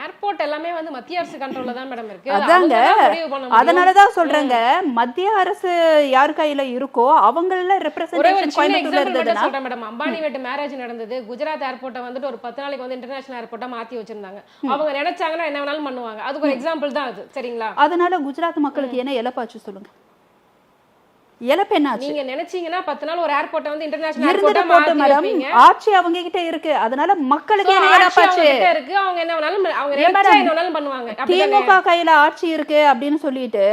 ஏர்போர்ட் எல்லாமே வந்து மத்திய அரசு கண்ட்ரோல்ல தான் மேடம் இருக்கு. அதாங்க, அதனாலதான் சொல்றேங்க, மத்திய அரசு யார் கையில இருக்கோ அவங்கள ரெப்ரசன்டேஷன் கோயம்புத்தூர்ல இருந்ததுன்னா. சொல்றேன் மேடம், அம்பானி வீட்டு மேரேஜ் நடந்தது, குஜராத் ஏர்போர்ட்டை வந்துட்டு ஒரு 10 நாளைக்கு வந்து இன்டர்நேஷனல் ஏர்போர்ட்டா மாத்தி வச்சிருந்தாங்க. அவங்க நினைச்சாங்கன்னா என்ன வேணாலும் பண்ணுவாங்க. அதுக்கு ஒரு எக்ஸாம்பிள் தான் அது. சரிங்களா? அதனால குஜராத் மக்களுக்கு என்ன இழப்பாச்சு சொல்லுங்க? இழப்பு என்னாச்சு? நீங்க நினைச்சீங்கன்னா 10 நாள் ஒரு ஏர்போர்ட்டை வந்து இன்டர்நேஷனல் ஏர்போர்ட்டா மாத்தி வைப்பீங்க. ஆட்சி அவங்க கிட்ட இருக்கு, அதனால மக்களுக்கு என்ன இழப்பாச்சு இருக்கு? அவங்க என்ன வேணாலும் அவங்க நினைச்சா என்ன வேணாலும் பண்ணுவாங்க. திமுக கையில ஆட்சி இருக்கு அப்படின்னு சொல்லிட்டு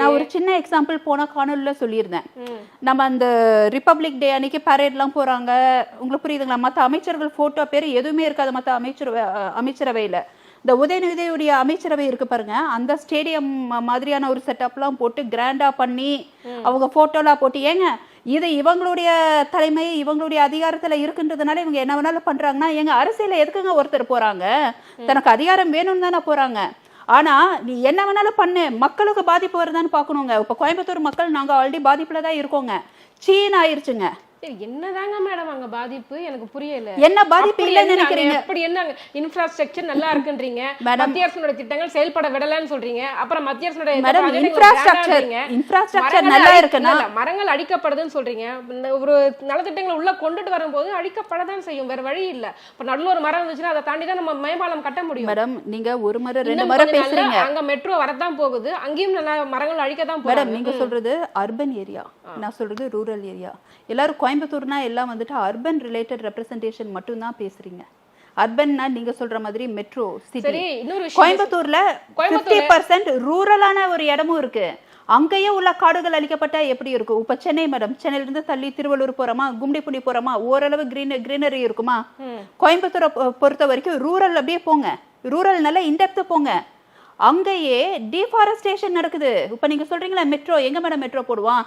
நான் ஒரு சின்ன எக்ஸாம்பிள் போன காணொலியில சொல்லியிருந்தேன். நம்ம அந்த ரிப்பப்ளிக் டே அன்னைக்கு பரேட்லாம் போறாங்க, உங்களுக்கு புரியுதுங்களா? மற்ற அமைச்சர்கள் போட்டோ பேர் எதுவுமே இருக்காது மற்ற அமைச்சரவையில. இந்த உதயநிதியுடைய அமைச்சரவை இருக்கு பாருங்க, அந்த ஸ்டேடியம் மாதிரியான ஒரு செட்டப்லாம் போட்டு கிராண்டா பண்ணி அவங்க போட்டோலாம் போட்டு, ஏங்க இது இவங்களுடைய தலைமை இவங்களுடைய அதிகாரத்துல இருக்குன்றதுனால இவங்க என்ன வேணாலும் பண்றாங்கன்னா, எங்க அரசியல எதுக்குங்க ஒருத்தர் போறாங்க? தனக்கு அதிகாரம் வேணும்னு தானே போறாங்க. ஆனா நீ என்ன வேணாலும் பண்ணு, மக்களுக்கு பாதிப்பு வருதான்னு பாக்கணுங்க. இப்ப கோயம்புத்தூர் மக்கள் நாங்க ஆல்ரெடி பாதிப்புல தான் இருக்கோங்க. சீன் ஆயிருச்சுங்க. என்னதாங்க மேடம் அங்க பாதிப்பு? எனக்கு புரியல. என்ன பாதிப்பு இல்லன்னு நினைக்கிறீங்க? அப்படி என்ன இன்ஃப்ராஸ்ட்ரக்சர் நல்லா இருக்குன்றீங்க, மத்திய அரசோட திட்டங்கள் செயல்பட விடலன்னு சொல்றீங்க. அப்புறம் மத்திய அரசோட இன்ஃப்ராஸ்ட்ரக்சர் நல்லா இருக்குன்னா மரங்கள் அழிக்கப்படுதுன்னு சொல்றீங்க. ஒரு நலத்திட்டங்களை உள்ள கொண்டுட்டு வரும்போது அழிக்கப்படதான் செய்யும், வேற வழி இல்ல. இப்ப நடுவுல ஒரு மரம் இருந்துச்சுன்னா அதை தாண்டி தான் நம்ம மேம்பாலம் கட்ட முடியும். மேடம் நீங்க ஒரு மரம் 2 மரம் பேசுறீங்க, அங்க மெட்ரோ வரதான் போகுது, அங்கேயும் நல்லா மரங்கள் அழிக்கதான் போகுது. மேடம் நீங்க சொல்றது அர்பன் ஏரியா, நான் சொல்றது ரூரல் ஏரியா. எல்லாரும் கோயம்புத்தூர்னா எல்லாம் வந்துட்டு அர்பன் ரிலேட்டட் ரெப்ரசன்டேஷன் மட்டும் தான் பேசுறீங்க. அர்பன்னா நீங்க சொல்ற மாதிரி மெட்ரோ சிட்டி. கோயம்புத்தூர்ல 50% ரூரலான ஒரு இடமும் இருக்கு. அங்கேயே உள்ள காடுகள் அழிக்கப்பட்டா எப்படி இருக்கும்? இப்ப சென்னை மேடம், சென்னையில இருந்து தள்ளி திருவள்ளூர் போறோமா, கும்டிப்புடி போறோமா, ஓரளவு கிரீனரி இருக்குமா? கோயம்புத்தூரை பொறுத்த வரைக்கும் ரூரல் அப்படியே போங்க, ரூரல் நல்லா இன்டெப்த் போங்க, அங்கேயே டிஃபாரஸ்டேஷன் நடக்குது. இப்ப நீங்க சொல்றீங்களா மெட்ரோ, எங்க மேடம் மெட்ரோ போடுவான்?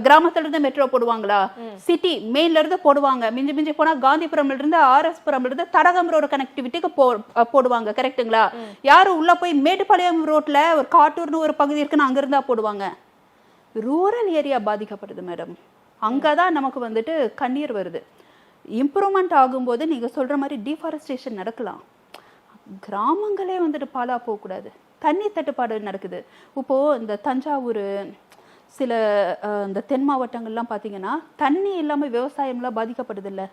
கிராமத்துல இருந்து மெட்ரோ போடுவாங்களா? சிட்டி மெயின்ல இருந்து போடுவாங்க. மிஞ்சி மிஞ்சி போனா காந்திபுரம்ல இருந்து RS-புரம்ல இருந்து தடகம் ரோடு கனெக்டிவிட்டிக்கு போடுவாங்க. கரெக்டுங்களா? யாரும் உள்ள போய் மேட்டுப்பாளையம் ரோட்ல ஒரு காட்டூர்னு ஒரு பகுதி இருக்குன்னு அங்க இருந்தா போடுவாங்க. ரூரல் ஏரியா பாதிக்கப்படுது மேடம். அங்கதான் நமக்கு வந்துட்டு கண்ணீர் வருது. இம்ப்ரூவ்மெண்ட் ஆகும்போது நீங்க சொல்ற மாதிரி டிஃபாரஸ்டேஷன் நடக்கலாம், கிராமங்களே வந்துட்டு பாலா போகக்கூடாது. தண்ணி தட்டுப்பாடு நடக்குது. இப்போ இந்த தஞ்சாவூர் சில இந்த தென் மாவட்டங்கள்லாம் பார்த்தீங்கன்னா தண்ணி இல்லாமல் விவசாயம்லாம் பாதிக்கப்படுது இல்லை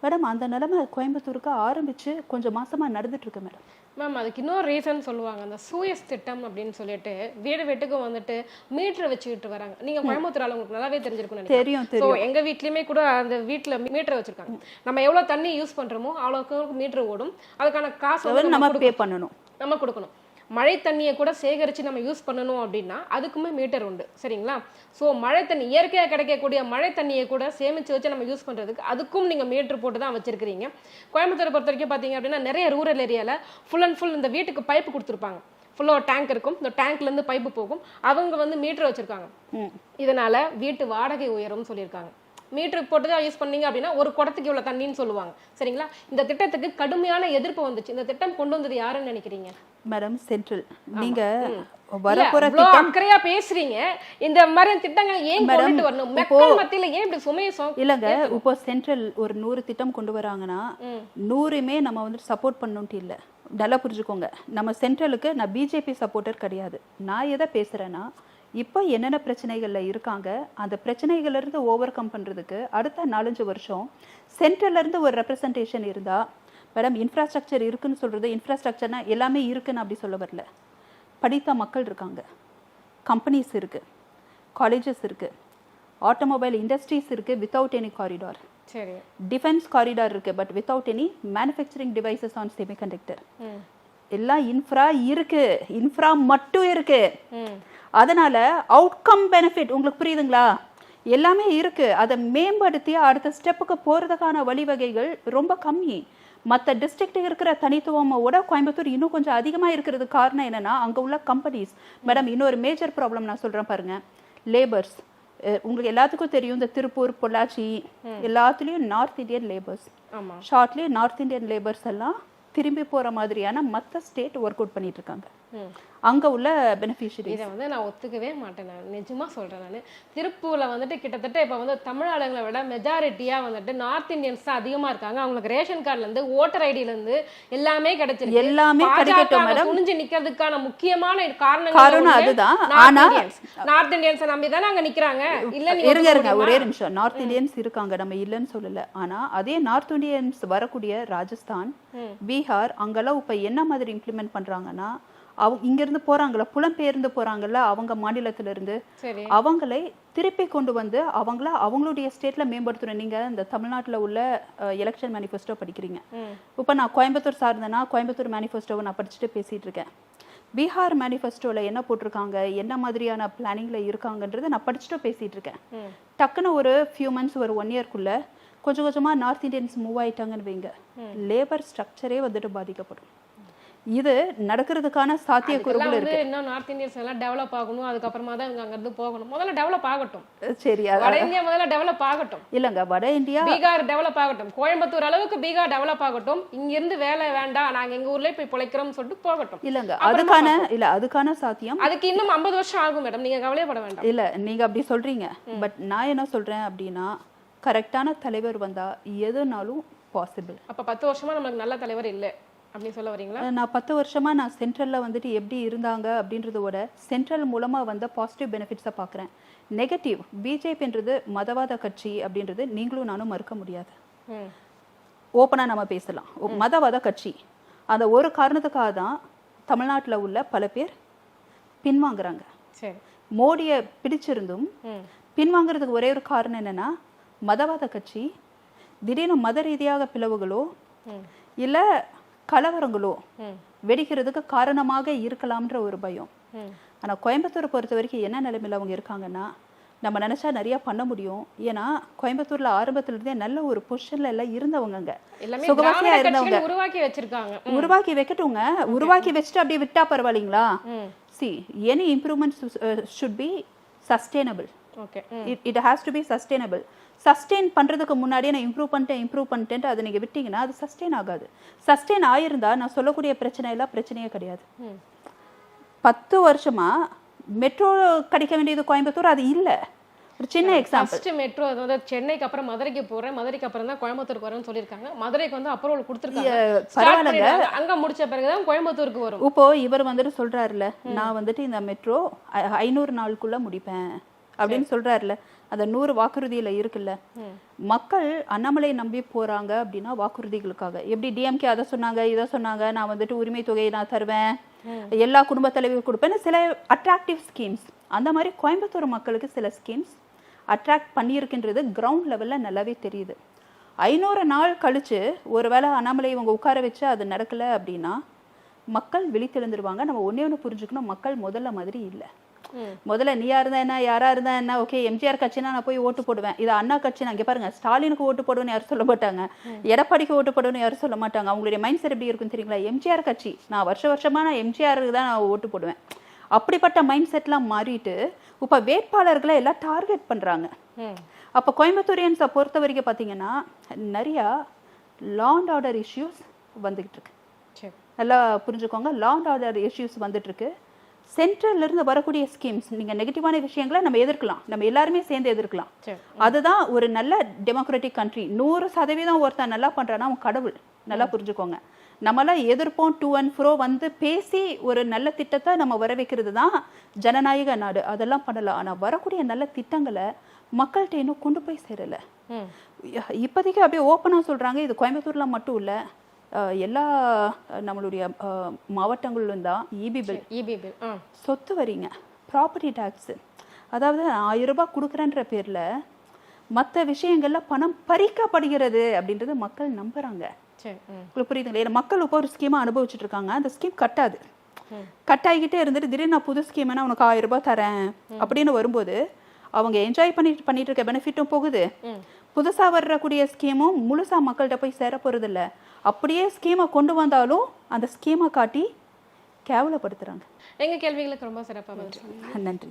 மேடம்? அந்த நிலைமை கோயம்புத்தூருக்கு ஆரம்பிச்சு கொஞ்சம் மாசமா நடந்துட்டு இருக்கு மேடம். மேம் அதுக்கு இன்னொரு ரீசன் சொல்லுவாங்க, அந்த சூயஸ் திட்டம் அப்படின்னு சொல்லிட்டு வீடு வீட்டுக்கும் வந்துட்டு மீட்டர் வச்சுக்கிட்டு வராங்க. நீங்க கோயம்புத்தூரால உங்களுக்கு நல்லாவே தெரிஞ்சிருக்கும். தெரியும். எங்க வீட்லயுமே கூட அந்த வீட்டுல மீட்டர் வச்சிருக்காங்க. நம்ம எவ்வளவு தண்ணி யூஸ் பண்றோமோ அவ்வளவுக்கு மீட்டர் ஓடும். அதுக்கான காசு நம்ம பே பண்ணணும், நம்ம கொடுக்கணும். மழை தண்ணியை கூட சேகரித்து நம்ம யூஸ் பண்ணணும் அப்படின்னா அதுக்குமே மீட்டர் உண்டு. சரிங்களா? ஸோ மழை தண்ணி இயற்கையாக கிடைக்கக்கூடிய மழை தண்ணியை கூட சேமித்து வச்சு நம்ம யூஸ் பண்ணுறதுக்கு அதுக்கும் நீங்கள் மீட்டர் போட்டு தான் வச்சுருக்கிறீங்க. கோயம்புத்தூரை பொறுத்த வரைக்கும் பார்த்தீங்க அப்படின்னா நிறைய ரூரல் ஏரியாவில் ஃபுல் அண்ட் ஃபுல் இந்த வீட்டுக்கு பைப்பு கொடுத்துருப்பாங்க. ஃபுல்லாக டேங்க் இருக்கும், இந்த டேங்க்லேருந்து பைப்பு போகும். அவங்க வந்து மீட்டர் வச்சுருக்காங்க. இதனால் வீட்டு வாடகை உயரும்னு சொல்லியிருக்காங்க. மீட்டர் போட்டு தான் யூஸ் பண்ணீங்க அப்படின்னா ஒரு குடத்துக்கு இவ்வளோ தண்ணின்னு சொல்லுவாங்க. சரிங்களா? இந்த திட்டத்துக்கு கடுமையான எதிர்ப்பு வந்துச்சு. இந்த திட்டம் கொண்டு வந்தது யாருன்னு நினைக்கிறீங்க? Madam central. நீங்க அக்கறையா பேசுறீங்க, இந்த மாதிரி திட்டங்களை ஏன் கொண்டு வரணும்? மக்கள் மத்தியில ஏன் இப்படி சுமையசம் இல்லங்க? இப்போ சென்ட்ரல் ஒரு 100 திட்டம் கொண்டு வராங்கன்னா 100மே நம்ம வந்து சப்போர்ட் பண்ணணும்ட்டு இல்லை. நல்லா புரிஞ்சுக்கோங்க. நம்ம சென்ட்ரலுக்கு நான் பிஜேபி சப்போர்ட்டர் கிடையாது. நான் எதை பேசுறேன்னா இப்போ என்னென்ன பிரச்சனைகள்ல இருக்காங்க, அந்த பிரச்சனைகள்ல இருந்து ஓவர் கம் பண்றதுக்கு அடுத்த 4-5 வருஷம் சென்ட்ரல்ல இருந்து ஒரு ரெப்ரசன்டேஷன் இருந்தா. மேடம் இன்ஃப்ராஸ்ட்ரக்சர் இருக்குன்னு சொல்றது, இன்ஃப்ராஸ்ட்ரக்சர்னா எல்லாமே இருக்குன்னு அப்படி சொல்ல வரல. படித்த மக்கள் இருக்காங்க, கம்பெனிஸ் இருக்கு, காலேஜஸ் இருக்கு, ஆட்டோமொபைல் இண்டஸ்ட்ரீஸ் இருக்கு வித்தவுட் எனி காரிடார். சரி. டிஃபென்ஸ் காரிடார் இருக்கு but without any manufacturing devices on semiconductor. எல்லாம் இன்ஃப்ரா மட்டும் இருக்கு. அதனால அவுட்கம் பெனிஃபிட் உங்களுக்கு புரியுதுங்களா, எல்லாமே இருக்கு. அதை மேம்படுத்தி அடுத்த ஸ்டெப்புக்கு போறதுக்கான வழிவகைகள் ரொம்ப கம்மி. மற்ற டிஸ்ட்ரிக்ட் இருக்கிற தனித்துவமோட கோயம்புத்தூர் இன்னும் கொஞ்சம் அதிகமாக இருக்கிறது காரணம் என்னன்னா அங்கே உள்ள கம்பெனிஸ். மேடம் இன்னொரு மேஜர் ப்ராப்ளம் நான் சொல்கிறேன் பாருங்க, லேபர்ஸ். உங்களுக்கு எல்லாத்துக்கும் தெரியும், இந்த திருப்பூர் பொள்ளாச்சி எல்லாத்துலேயும் north Indian labours, shortly north Indian labours எல்லாம் திரும்பி போகிற மாதிரியான மற்ற ஸ்டேட் ஒர்க் அவுட் பண்ணிட்டு இருக்காங்க. அங்க உள்ள பெனிஃபிஷியரி இதை வந்து நான் ஒத்துக்கவே மாட்டேன். நான் நிஜமா சொல்றேன். நான் திருப்பூர்ல வந்துட்டு கிட்டத்தட்ட இப்ப வந்து தமிழ் ஆளுங்களை விட மெஜாரிட்டியா வந்துட்டு நார்த் இந்தியன்ஸ் தான் அதிகமா இருக்காங்க. அவங்களுக்கு ரேஷன் கார்டுல இருந்து ஓட்டர் ஐடில இருந்து எல்லாமே கிடைச்சிருக்கு. எல்லாமே கிடைக்கட்டும் மேடம். துணிஞ்சு நிக்கிறதுக்கான முக்கியமான காரணம் அதுதான். ஆனா நார்த் இந்தியன்ஸ் நம்பி தானே அங்க நிக்கிறாங்க. இல்ல இருங்க ஒரே நிமிஷம். நார்த் இந்தியன்ஸ் இருக்காங்க, நம்ம இல்லைன்னு சொல்லல. ஆனா அதே நார்த் இந்தியன்ஸ் வரக்கூடிய ராஜஸ்தான், பீகார் அங்கெல்லாம் இப்ப என்ன மாதிரி இம்ப்ளிமெண்ட் பண்றாங்கன்னா, அவங்க இங்க இருந்து போறாங்கல்ல, புலம்பெயர்ந்து போறாங்கல்ல அவங்க மாநிலத்தில இருந்து, அவங்களை திருப்பி கொண்டு வந்து அவங்களுடைய ஸ்டேட்ல மேம்படுத்தணும். நீங்க இந்த தமிழ்நாட்டுல உள்ள எலெக்ஷன் மேனிஃபெஸ்டோ படிக்கிறீங்க. இப்ப நான் கோயம்புத்தூர் சார்ந்தேன்னா கோயம்புத்தூர் மேனிஃபெஸ்டோவை நான் படிச்சுட்டு பேசிட்டு இருக்கேன். பீகார் மேனிஃபெஸ்டோல என்ன போட்டிருக்காங்க, என்ன மாதிரியான பிளானிங்ல இருக்காங்கன்றதை நான் படிச்சுட்டு பேசிட்டு இருக்கேன். டக்குன்னு ஒரு ஃபியூ மந்த்ஸ், ஒரு 1 இயர்க்குள்ள கொஞ்சம் கொஞ்சமா நார்த் இந்தியன்ஸ் மூவ் ஆயிட்டாங்கன்னு வைங்க, லேபர் ஸ்ட்ரக்சரே வந்துட்டு பாதிக்கப்படும். இது நடக்கிறதுக்கான சாத்தியக்கூறுகள் இருக்கு. இன்னும் நார்த் இந்தியன்ஸ் எல்லாம் டெவலப் ஆகணும், அதுக்கப்புறமா தான் இவங்க அங்க இருந்து போகணும். முதல்ல டெவலப் ஆகட்டும். சரி, வட இந்தியா முதல்ல டெவலப் ஆகட்டும். இல்லங்க, வட இந்தியா பீகார் டெவலப் ஆகட்டும், கோயம்புத்தூர் அளவுக்கு பீகார் டெவலப் ஆகட்டும். இங்க இருந்து வேலை வேண்டாம், நாங்க எங்க ஊர்ல போய் பிழைக்கிறோம்னு சொல்லிட்டு போகட்டும். இல்லங்க, அதுக்கான சாத்தியம் அதுக்கு இன்னும் 50 வருஷம் ஆகும் மேடம். நீங்க கவலைப்பட வேண்டாம். இல்ல, நீங்க அப்படி சொல்றீங்க. பட் நான் என்ன சொல்றேன் அப்படின்னா, கரெக்டான தலைவர் வந்தா எதுனாலும் பாசிபிள். அப்ப 10 வருஷமா நமக்கு நல்ல தலைவர் இல்லை அப்படி சொல்ல வரீங்களா? நான் 10 வருஷமா நான் சென்ட்ரல்ல வந்துட்டு எப்படி இருந்தாங்க அப்படின்றதோட சென்ட்ரல் மூலமா வந்த பாசிட்டிவ் பெனிஃபிட்ஸை பார்க்குறேன். நெகட்டிவ், பிஜேபின்றது மதவாத கட்சி அப்படின்றது நீங்களும் நானும் மறுக்க முடியாது. ஓப்பனா நம்ம பேசலாம். மதவாத கட்சி, அந்த ஒரு காரணத்துக்காக தான் தமிழ்நாட்டில் உள்ள பல பேர் பின்வாங்குறாங்க. மோடியை பிடிச்சிருந்தும் பின்வாங்குறதுக்கு ஒரே ஒரு காரணம் என்னன்னா, மதவாத கட்சி திடீர்னு மத ரீதியாக பிளவுகளோ இல்ல கலவரங்களோ வெடிக்கிறதுக்கு காரணமாக இருக்கலாம்ன்ற ஒரு பயம். ஆனா கோயம்புத்தூரை பொறுத்த வரைக்கும் என்ன நிலைமையில அவங்க இருக்காங்கன்னா, நம்ம நினைச்சா நிறைய பண்ண முடியும். ஏன்னா கோயம்புத்தூர்ல ஆரம்பத்துல இருந்தே நல்ல ஒரு பொசிஷன்ல எல்லாம் இருந்தவங்க, சுகவாசியா இருந்தவங்க. உருவாக்கி வைக்கட்டுங்க, உருவாக்கி வச்சுட்டு அப்படியே விட்டா பரவாயில்லைங்களா? See, any improvements should be sustainable. It has to be sustainable. Sustain பண்றதுக்கு முன்னாடியே நான் இம்ப்ரூவ் பண்ணிட்டேன் அதை நீங்க விட்டீங்கன்னா அது சஸ்டெயின் ஆகாது. சஸ்டெயின் ஆயிருந்தா நான் சொல்லக்கூடிய பிரச்சனை எல்லாம் பிரச்சனையே கிடையாது. 10 வருஷமா மெட்ரோ கிடைக்க வேண்டியது கோயம்புத்தூர், அது இல்ல. ஒரு சின்ன எக்ஸாம்பிள், மெட்ரோ அதாவது சென்னைக்கு அப்புறம் மதுரைக்கு போறேன், மதுரைக்கு அப்புறம் தான் கோயம்புத்தூருக்கு வரேன்னு சொல்லியிருக்காங்க. மதுரைக்கு வந்து அப்ரூவல் கொடுத்துருக்காங்க, அங்க முடிச்ச பிறகுதான் கோயம்புத்தூருக்கு வரும். இப்போ இவர் வந்துட்டு சொல்றாருல, நான் வந்துட்டு இந்த மெட்ரோ 500 நாளுக்குள்ள முடிப்பேன் அப்படின்னு சொல்றாருல, அந்த 100 வாக்குறுதியில இருக்குல்ல. மக்கள் அண்ணாமலை நம்பி போறாங்க அப்படின்னா வாக்குறுதிகளுக்காக. எப்படி டிஎம்கே அதை சொன்னாங்க, இதை சொன்னாங்க, நான் வந்துட்டு உரிமை தொகையை நான் தருவேன், எல்லா குடும்ப தலைவர்கள் கொடுப்பேன்னு சில அட்ராக்டிவ் ஸ்கீம்ஸ். அந்த மாதிரி கோயம்புத்தூர் மக்களுக்கு சில ஸ்கீம்ஸ் அட்ராக்ட் பண்ணியிருக்கின்றது கிரவுண்ட் லெவல்ல நல்லாவே தெரியுது. 500 நாள் கழிச்சு ஒருவேளை அண்ணாமலை இவங்க உட்கார வச்சு அது நடக்கல அப்படின்னா மக்கள் விழித்தெழுந்துருவாங்க. நம்ம ஒண்ணு புரிஞ்சுக்கணும், மக்கள் முதல்ல மாதிரி இல்லை. முதல்ல நீயா இருந்தா என்ன, யாரா இருந்தா என்ன, ஓகே எம்ஜிஆர் கட்சினா நான் போய் ஓட்டு போடுவேன், இது அண்ணா கட்சி, நான் இங்க பாருங்க ஸ்டாலினுக்கு ஓட்டு போடுவேன்னு யாரும் சொல்ல மாட்டாங்க, எடப்பாடிக்கு ஓட்டு போடுவேன்னு யாரும் சொல்ல மாட்டாங்க. அவங்களுடைய மைண்ட் செட் எப்படி இருக்குன்னு தெரியுங்களா? எம்ஜிஆர் கட்சி, நான் வருஷமா நான் எம்ஜிஆருக்கு தான் நான் ஓட்டு போடுவேன். அப்படிப்பட்ட மைண்ட் செட்லாம் மாறிட்டு இப்ப வேட்பாளர்களை எல்லாம் டார்கெட் பண்றாங்க. அப்ப கோயம்புத்தூரியன்ஸை பொறுத்த வரைக்கும் பாத்தீங்கன்னா நிறைய லா அண்ட் ஆர்டர் இஷ்யூஸ் வந்துகிட்டு இருக்கு. நல்லா புரிஞ்சுக்கோங்க, லா அண்ட் ஆர்டர் இஷ்யூஸ் வந்துட்டு இருக்கு. சென்ட்ரல்ல இருந்து வரக்கூடிய ஸ்கீம்ஸ், நீங்க நெகட்டிவான விஷயங்களை நம்ம எதிர்க்கலாம், நம்ம எல்லாருமே சேர்ந்து எதிர்க்கலாம். அதுதான் ஒரு நல்ல டெமோக்ராட்டிக் கண்ட்ரி. 100% ஒருத்தன் நல்லா பண்றான்னா அவன் கடவுள். நல்லா புரிஞ்சுக்கோங்க, நம்மளாம் எதிர்ப்போம், டூ அண்ட் ஃப்ரோ வந்து பேசி ஒரு நல்ல திட்டத்தை நம்ம வர வைக்கிறது தான் ஜனநாயக நாடு. அதெல்லாம் பண்ணலாம். ஆனா வரக்கூடிய நல்ல திட்டங்களை மக்கள்கிட்ட இன்னும் கொண்டு போய் சேரல. இப்போதைக்கு அப்படியே ஓப்பனா சொல்றாங்க, இது கோயம்புத்தூர்ல மட்டும் இல்ல, எல்லா நம்மளுடைய மாவட்டங்களிலும் தான் இபி பில், சொத்து வரிங்க, ப்ராப்பர்ட்டி டேக்ஸ், அதாவது 1000 ரூபாய் கொடுக்குறேன்ற பேர்ல மற்ற விஷயங்கள்ல பணம் பறிக்கப்படுகிறது அப்படின்றது மக்கள் நம்புறாங்க. சரி. உங்களுக்கு புரியுதுங்களா? ஏன்னா மக்கள் இப்போ ஒரு ஸ்கீமை அனுபவிச்சுட்டு இருக்காங்க, அந்த ஸ்கீம் கட்டாது, கட் ஆகிக்கிட்டே இருந்துட்டு திடீர்னு நான் புது ஸ்கீம்னா உனக்கு 1000 ரூபாய் தரேன் அப்படின்னு வரும்போது அவங்க என்ஜாய் பண்ணிட்டு இருக்க பெனிஃபிட்டும் போகுது, புதுசா வரக்கூடிய ஸ்கீமும் முழுசா மக்கள்கிட்ட போய் சேர போறது இல்ல. அப்படியே ஸ்கீமை கொண்டு வந்தாலும் அந்த ஸ்கீமை காட்டி கேவலப்படுத்துறாங்க. எங்க கேள்விகளுக்கு ரொம்ப சிறப்பாக நன்றி.